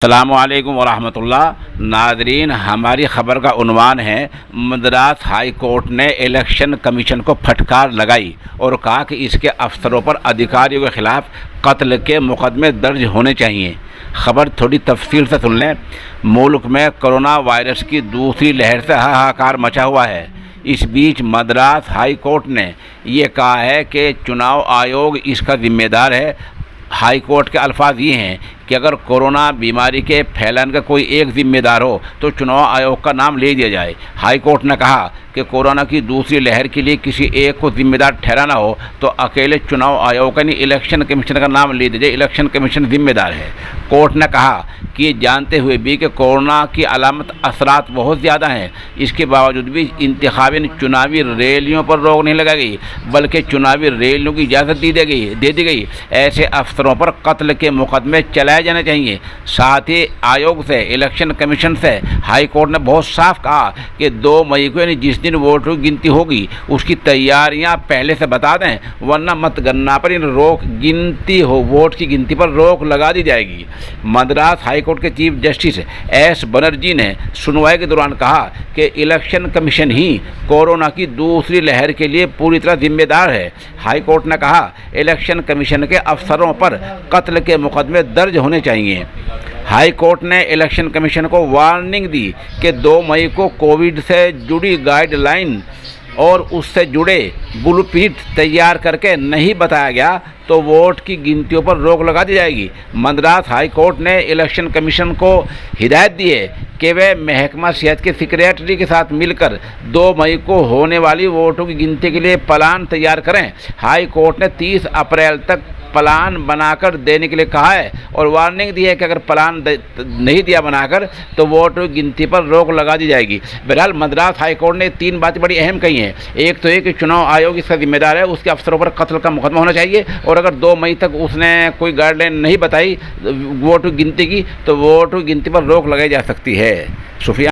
अस्सलामुअलैकुम वरहमतुल्लाह। नाज़रीन, हमारी ख़बर का उन्वान है मद्रास हाई कोर्ट ने इलेक्शन कमीशन को फटकार लगाई और कहा कि इसके अफसरों पर अधिकारियों के ख़िलाफ़ कत्ल के मुकदमे दर्ज होने चाहिए। ख़बर थोड़ी तफसील से सुन लें। मुल्क में कोरोना वायरस की दूसरी लहर से हाहाकार मचा हुआ है। इस बीच मद्रास हाई कोर्ट ने ये कहा है कि चुनाव आयोग इसका ज़िम्मेदार है। हाई कोर्ट के अल्फाज ये हैं कि अगर कोरोना बीमारी के फैलाने का कोई एक ज़िम्मेदार हो तो चुनाव आयोग का नाम ले दिया जाए। हाई कोर्ट ने कहा कि कोरोना की दूसरी लहर के लिए किसी एक को ज़िम्मेदार ठहराना हो तो अकेले चुनाव आयोग का नहीं, इलेक्शन कमीशन का नाम ले दिया जाए। इलेक्शन कमीशन ज़िम्मेदार है। कोर्ट ने कहा कि ये जानते हुए भी कि कोरोना की अलामत असरात बहुत ज़्यादा हैं, इसके बावजूद भी इंतखाबी चुनावी रैलियों पर रोक नहीं लगाई गई, बल्कि चुनावी रैलियों की इजाज़त दे दी गई। ऐसे अफसरों पर कत्ल के मुकदमे चलाए जाने चाहिए। साथ ही आयोग से, इलेक्शन कमीशन से हाई कोर्ट ने बहुत साफ कहा कि 2 मई को यानी जिस दिन वोटों की गिनती होगी उसकी तैयारियां पहले से बता दें, वरना मतगणना पर वोट की गिनती पर रोक लगा दी जाएगी। मद्रास हाई कोर्ट के चीफ जस्टिस एस बनर्जी ने सुनवाई के दौरान कहा कि इलेक्शन कमीशन ही कोरोना की दूसरी लहर के लिए पूरी तरह जिम्मेदार है। हाई कोर्ट ने कहा इलेक्शन कमीशन के अफसरों पर कत्ल के मुकदमे दर्ज होने चाहिए। हाई कोर्ट ने इलेक्शन कमीशन को वार्निंग दी कि 2 मई को कोविड से जुड़ी गाइडलाइन और उससे जुड़े ब्लूप्रिंट तैयार करके नहीं बताया गया तो वोट की गिनतियों पर रोक लगा दी जाएगी। मद्रास हाई कोर्ट ने इलेक्शन कमीशन को हिदायत दी है कि वे महकमा सेहत के सेक्रेटरी के साथ मिलकर 2 मई को होने वाली वोटों की गिनती के लिए प्लान तैयार करें। हाई कोर्ट ने 30 अप्रैल तक प्लान बनाकर देने के लिए कहा है और वार्निंग दी है कि अगर प्लान नहीं दिया बनाकर तो वोट गिनती पर रोक लगा दी जाएगी। बहरहाल मद्रास हाई कोर्ट ने 3 बातें बड़ी अहम कही हैं। एक तो ये कि चुनाव आयोग इसका जिम्मेदार है, उसके अफसरों पर कत्ल का मुकदमा होना चाहिए, और अगर 2 मई तक उसने कोई गाइडलाइन नहीं बताई वोट गिनती की तो वोट गिनती पर रोक लगाई जा सकती है। शुक्रिया।